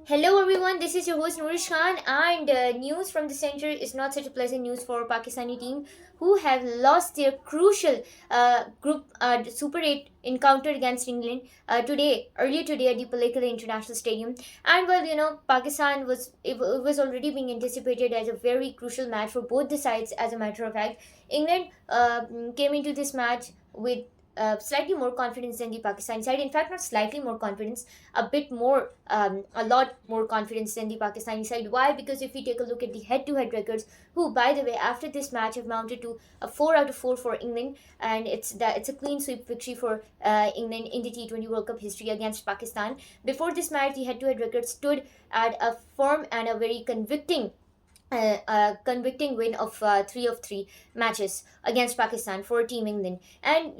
Hello everyone, this is your host Noorish Khan, and news from the center is not such a pleasant news for Pakistani team who have lost their crucial group Super 8 encounter against England earlier today at the Palekala International Stadium. And well, Pakistan was already being anticipated as a very crucial match for both the sides. As a matter of fact, England came into this match with slightly more confidence than the Pakistani side. In fact, not slightly more confidence, a bit more, a lot more confidence than the Pakistani side. Why? Because if we take a look at the head-to-head records, who, by the way, after this match have mounted to a 4 out of 4 for England, and it's a clean sweep victory for England in the T20 World Cup history against Pakistan. Before this match, the head-to-head record stood at a firm and a very convicting win of 3 of 3 matches against Pakistan for Team England. And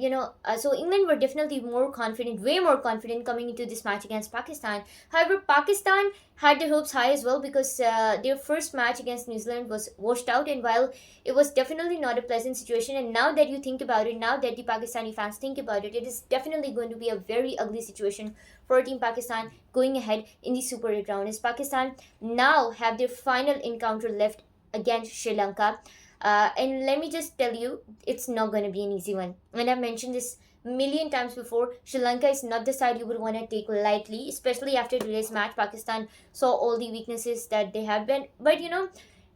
so England were definitely more confident, way more confident coming into this match against Pakistan. However, Pakistan had their hopes high as well because their first match against New Zealand was washed out. And while it was definitely not a pleasant situation, and now that you think about it, now that the Pakistani fans think about it, it is definitely going to be a very ugly situation for Team Pakistan going ahead in the Super 8 round, as Pakistan now have their final encounter left against Sri Lanka. And let me just tell you, it's not going to be an easy one. And I've mentioned this million times before, Sri Lanka is not the side you would want to take lightly, especially after today's match. Pakistan saw all the weaknesses that they have been. But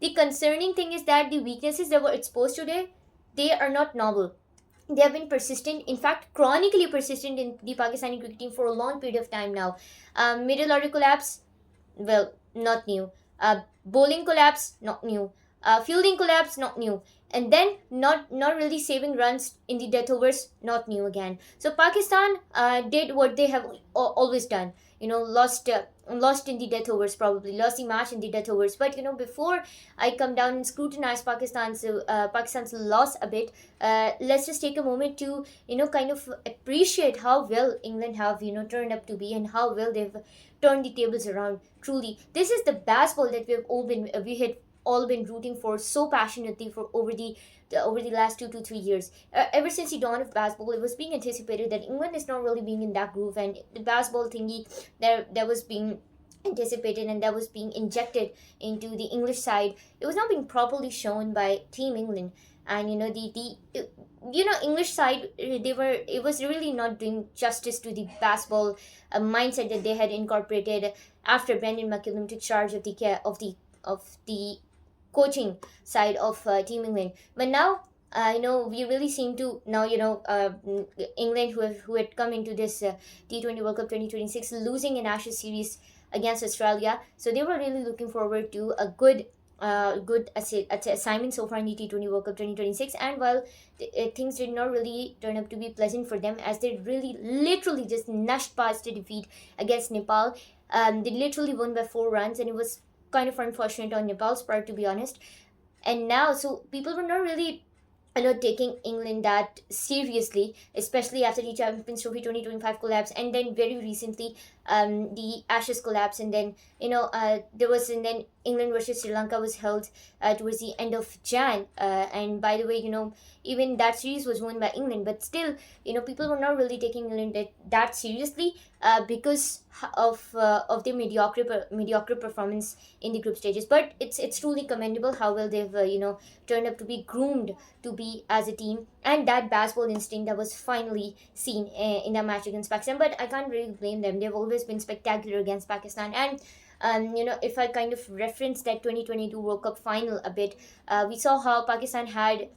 the concerning thing is that the weaknesses that were exposed today, they are not novel. They have been persistent, in fact, chronically persistent in the Pakistani cricket team for a long period of time now. Middle order collapse, well, not new. Bowling collapse, not new. Fielding collapse, not new. And then not really saving runs in the death overs, not new again. So Pakistan did what they have always done. Lost in the death overs, probably lost the match in the death overs. But before I come down and scrutinize Pakistan's loss a bit, let's just take a moment to kind of appreciate how well England have turned up to be, and how well they've turned the tables around. Truly, this is the basketball that we had all been rooting for so passionately for over the last 2 to 3 years. Ever since the dawn of basketball, it was being anticipated that England is not really being in that groove, and the basketball thingy that was being anticipated and that was being injected into the English side, it was not being properly shown by Team England. And the English side, it was really not doing justice to the basketball mindset that they had incorporated after Brendan McCullum took charge of the coaching side of Team England. But now, we really seem to now, England, who had come into this T20 World Cup 2026 losing an Ashes series against Australia, so they were really looking forward to a good assignment so far in the T20 World Cup 2026. And while things did not really turn up to be pleasant for them, as they really literally just nushed past the defeat against Nepal. They literally won by 4 runs, and it was kind of unfortunate on Nepal's part, to be honest. And now, so people were not really taking England that seriously, especially after the Champions Trophy 2025 collapse, and then very recently the Ashes collapse. And then and then England versus Sri Lanka was held towards the end of Jan, and by the way, even that series was won by England, but still, people were not really taking England that seriously because of their mediocre performance in the group stages. But it's truly commendable how well they've turned up to be groomed to be as a team, and that basketball instinct that was finally seen in that match against Pakistan. But I can't really blame them. They've always been spectacular against Pakistan. And if I kind of reference that 2022 World Cup final a bit, we saw how Pakistan had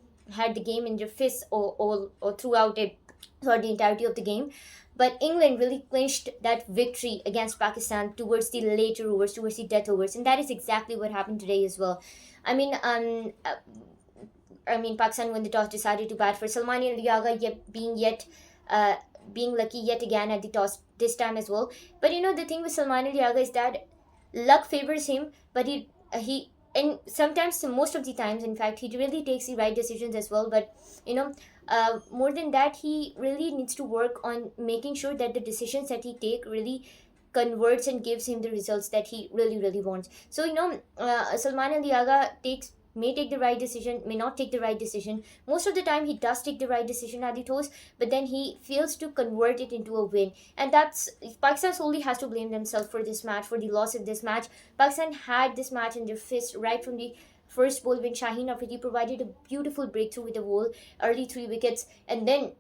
the game in their fists or throughout it, for the entirety of the game. But England really clinched that victory against Pakistan towards the later overs, towards the death overs, and that is exactly what happened today as well. I mean, Pakistan, when the toss, decided to bat for Salman Aliaga, being lucky yet again at the toss this time as well. But the thing with Salman Aliaga is that luck favors him, but he and sometimes, most of the times, in fact, he really takes the right decisions as well. But more than that, he really needs to work on making sure that the decisions that he take really converts and gives him the results that he really wants. So Salman Aliaga takes may take the right decision, may not take the right decision. Most of the time he does take the right decision at the toss, but then he fails to convert it into a win. And that's, Pakistan solely has to blame themselves for this match, for the loss of this match. Pakistan had this match in their fist right from the first ball when Shaheen Afridi provided a beautiful breakthrough with the ball, early 3 wickets. And then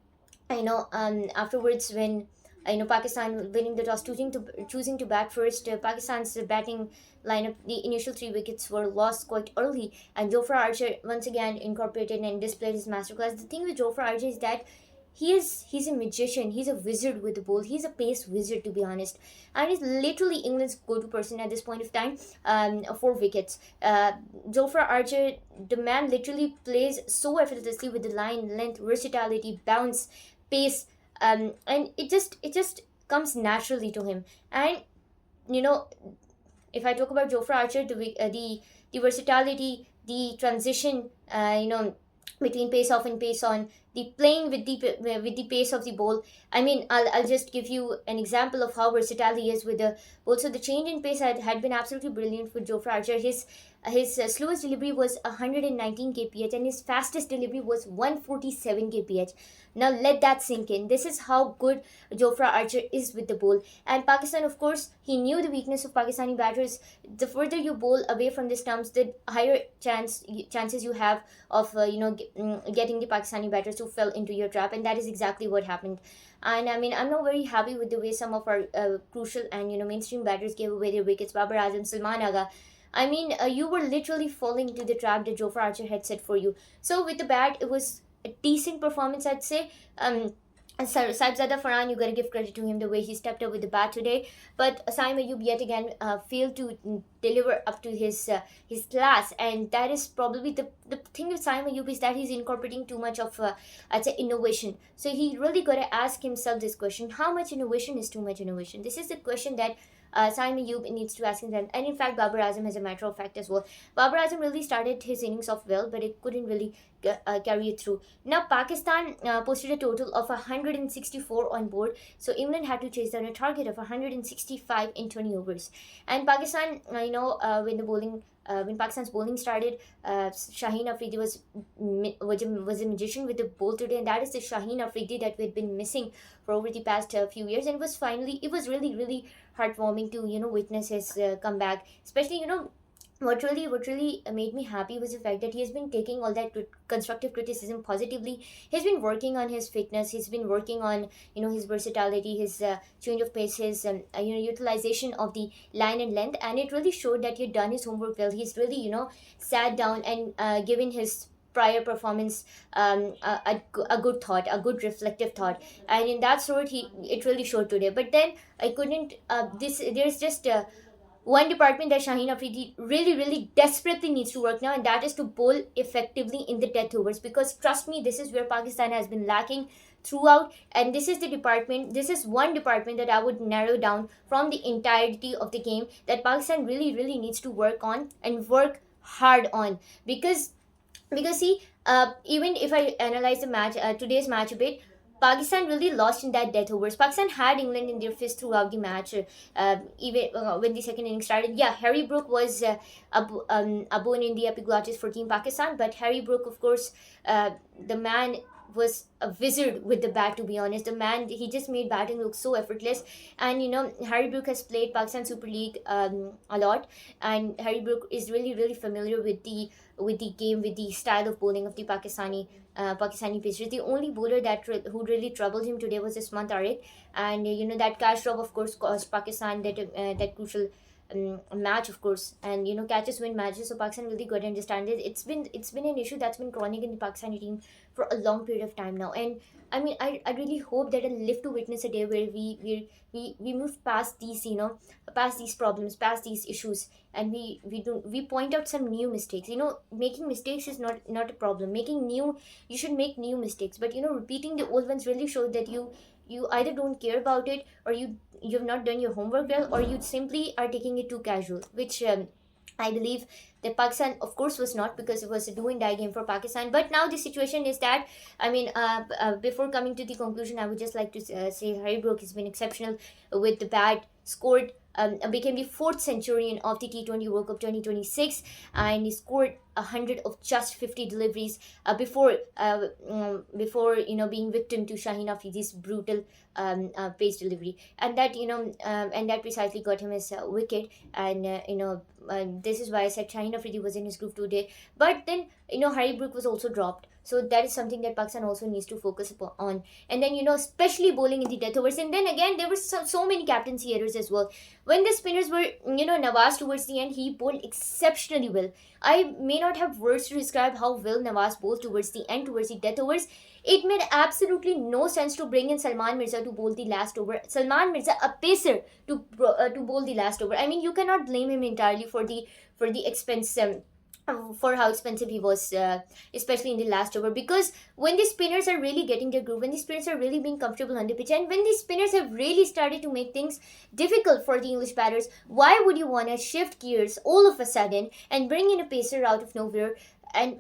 afterwards when Pakistan winning the toss, choosing to bat first. Pakistan's batting lineup, the initial 3 wickets were lost quite early, and Jofra Archer once again incorporated and displayed his masterclass. The thing with Jofra Archer is that he's a magician, he's a wizard with the ball, he's a pace wizard, to be honest, and he's literally England's go-to person at this point of time. 4 wickets. Jofra Archer, the man literally plays so effortlessly with the line, length, versatility, bounce, pace, and it just comes naturally to him. And you know, if I talk about Jofra Archer, the versatility, the transition, between pace off and pace on, the playing with the pace of the ball. I mean, I'll just give you an example of how versatile he is with the ball. So the change in pace had been absolutely brilliant for Jofra Archer. His slowest delivery was 119 kph, and his fastest delivery was 147 kph. Now let that sink in. This is how good Jofra Archer is with the ball. And Pakistan, of course, he knew the weakness of Pakistani batters. The further you bowl away from the stumps, the higher chances you have of getting the Pakistani batters who fell into your trap, and that is exactly what happened. And I mean, I'm not very happy with the way some of our crucial and mainstream batters gave away their wickets. Babar Azam, Salman Aga. I mean, you were literally falling into the trap that Jofra Archer had set for you. So with the bat, it was a decent performance, I'd say. And Saibzada Farhan, you gotta give credit to him the way he stepped up with the bat today. But Saim Ayub yet again failed to deliver up to his class, and that is probably the thing with Saim Ayub is that he's incorporating too much of I'd say innovation. So he really gotta ask himself this question: how much innovation is too much innovation? This is the question that Saim Ayub needs to ask himself. And in fact, Babar Azam, as a matter of fact, as well. Babar Azam really started his innings off well, but it couldn't really carry it through. Now, Pakistan posted a total of 164 on board, so England had to chase down a target of 165 in 20 overs. And Pakistan, when Pakistan's bowling started, Shaheen Afridi was a magician with the ball today, and that is the Shaheen Afridi that we've been missing for over the past few years. And it was really really heartwarming to witness his comeback, especially what really made me happy was the fact that he has been taking all that constructive criticism positively. He's been working on his fitness, he's been working on his versatility, his change of pace, his utilization of the line and length, and it really showed that he had done his homework well. He's really sat down and given his prior performance a good thought, a good reflective thought, and in that sort it really showed today. But then I couldn't there's just one department that Shaheen Afridi really, really desperately needs to work now, and that is to bowl effectively in the death overs. Because trust me, this is where Pakistan has been lacking throughout, and this is one department that I would narrow down from the entirety of the game that Pakistan really, really needs to work on and work hard on. Because see, even if I analyze the match, today's match a bit, Pakistan really lost in that death overs. Pakistan had England in their fist throughout the match, even when the second inning started. Yeah, Harry Brook was a bone in the epiglottis for Team Pakistan, but Harry Brook, of course, the man was a wizard with the bat, to be honest. The man, he just made batting look so effortless. And Harry Brook has played Pakistan Super League a lot, and Harry Brook is really really familiar with the game, with the style of bowling of the Pakistani pitchers. The only bowler who really troubled him today was Usman Tariq, and that catch drop, of course, cost Pakistan that crucial match, of course. And catches win matches, so Pakistan really got to understand it. It's been an issue that's been chronic in the Pakistani team for a long period of time now. And I mean, I really hope that I'll live to witness a day where we move past these past these problems, past these issues, and we point out some new mistakes. Making mistakes is not a problem. You should make new mistakes, but repeating the old ones really shows that you either don't care about it, or you've not done your homework well, or you simply are taking it too casual, which I believe that Pakistan, of course, was not, because it was a do and die game for Pakistan. But now the situation is that, I mean, before coming to the conclusion, I would just like to say Harry Brook has been exceptional with the bat, scored became the fourth centurion of the T20 World Cup 2026, and he scored 100 of just 50 deliveries before being victim to Shaheen Afridi's brutal pace delivery, and that and that precisely got him his wicket. And this is why I said Shaheen Afridi was in his group today. But then Harry Brook was also dropped, so that is something that Pakistan also needs to focus on. And then especially bowling in the death overs. And then again, there were so many captaincy errors as well. When the spinners were Nawaz towards the end, he bowled exceptionally well. I may not have words to describe how well Nawaz bowled towards the end, towards the death overs. It made absolutely no sense to bring in Salman Mirza to bowl the last over. Salman Mirza, a pacer, to bowl the last over. I mean, you cannot blame him entirely for the expense. For how expensive he was, especially in the last over, because when the spinners are really getting their groove, when the spinners are really being comfortable on the pitch, and when the spinners have really started to make things difficult for the English batters, why would you want to shift gears all of a sudden and bring in a pacer out of nowhere? And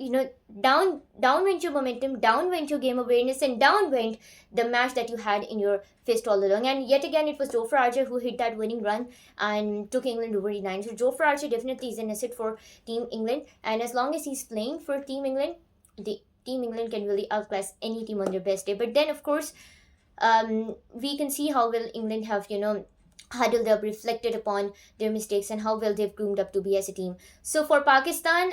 down went your momentum, down went your game awareness, and down went the match that you had in your fist all along. And yet again, it was Jofra Archer who hit that winning run and took England over the line. So Jofra Archer definitely is an asset for Team England, and as long as he's playing for Team England, the Team England can really outclass any team on their best day. But then, of course, we can see how well England have huddled up, reflected upon their mistakes, and how well they've groomed up to be as a team. So for Pakistan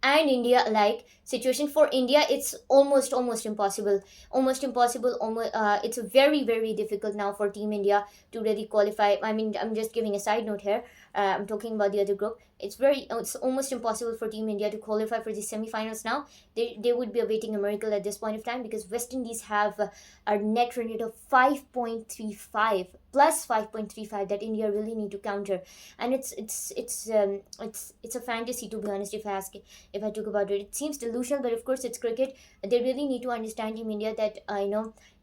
and India alike, situation for India, it's almost impossible. It's very, very difficult now for Team India to really qualify. I mean, I'm just giving a side note here. I'm talking about the other group. It's almost impossible for Team India to qualify for the semi-finals now. They would be awaiting a miracle at this point of time, because West Indies have a net run rate of 5.35 plus 5.35 that India really need to counter. And it's a fantasy, to be honest. If I talk about it, it seems delusional, but of course it's cricket. They really need to understand, Team India, that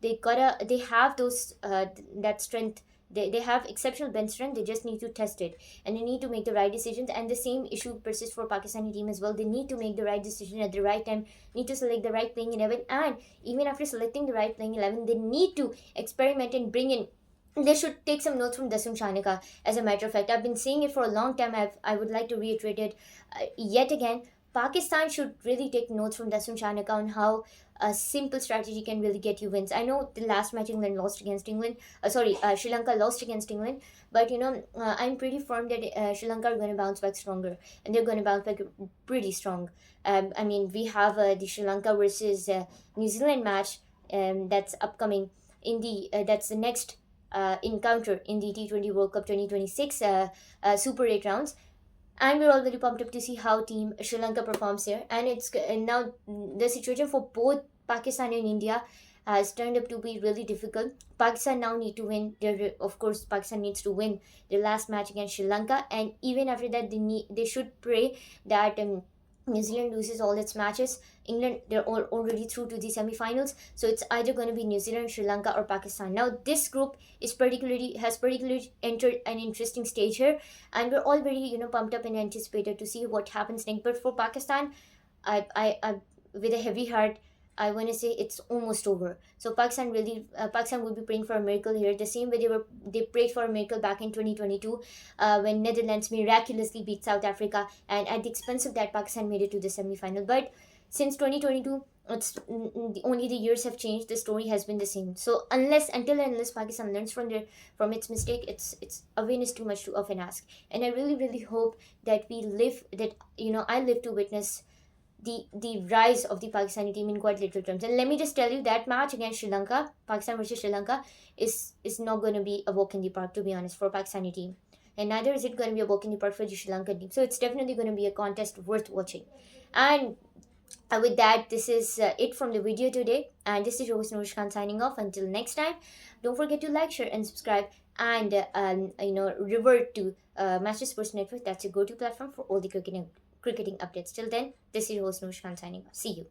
they have those that strength. They have exceptional bench strength. They just need to test it, and they need to make the right decisions. And the same issue persists for Pakistani team as well. They need to make the right decision at the right time, need to select the right playing 11, and even after selecting the right playing 11, they need to experiment and bring in. They should take some notes from Dasum Chanaka. As a matter of fact, I've been saying it for a long time. I would like to reiterate it yet again. Pakistan should really take notes from Dasum Chanaka on how a simple strategy can really get you wins. I know the last match England lost against England. Sri Lanka lost against England. But I'm pretty firm that Sri Lanka are going to bounce back stronger, and they're going to bounce back pretty strong. I mean, we have the Sri Lanka versus New Zealand match that's upcoming in the that's the next encounter in the T20 World Cup 2026 Super 8 rounds. And we're all very pumped up to see how Team Sri Lanka performs here. And now the situation for both Pakistan and India has turned up to be really difficult. Pakistan now need to win. Of course, Pakistan needs to win their last match against Sri Lanka, and even after that, they should pray that New Zealand loses all its matches. England, they're already through to the semi-finals, so it's either going to be New Zealand, Sri Lanka, or Pakistan. Now this group has particularly entered an interesting stage here, and we're all very pumped up and anticipated to see what happens next. But for Pakistan, I with a heavy heart, I want to say it's almost over. So Pakistan will be praying for a miracle here, the same way they prayed for a miracle back in 2022 when Netherlands miraculously beat South Africa, and at the expense of that, Pakistan made it to the semi-final. But since 2022, only the years have changed. The story has been the same. So unless Pakistan learns from its mistake, it's a win is too much to often ask. And I really, really hope that I live to witness the rise of the Pakistani team in quite literal terms. And let me just tell you, that match against Sri Lanka, Pakistan versus Sri Lanka, is not going to be a walk in the park, to be honest, for Pakistani team. And neither is it going to be a walk in the park for the Sri Lankan team. So it's definitely going to be a contest worth watching. And with that, this is it from the video today. And this is your host Noorish Khan signing off. Until next time, don't forget to like, share, and subscribe. And revert to Master Sports Network. That's your go-to platform for all the cricketing updates. Till then, this is your host Noorish Khan signing off. See you.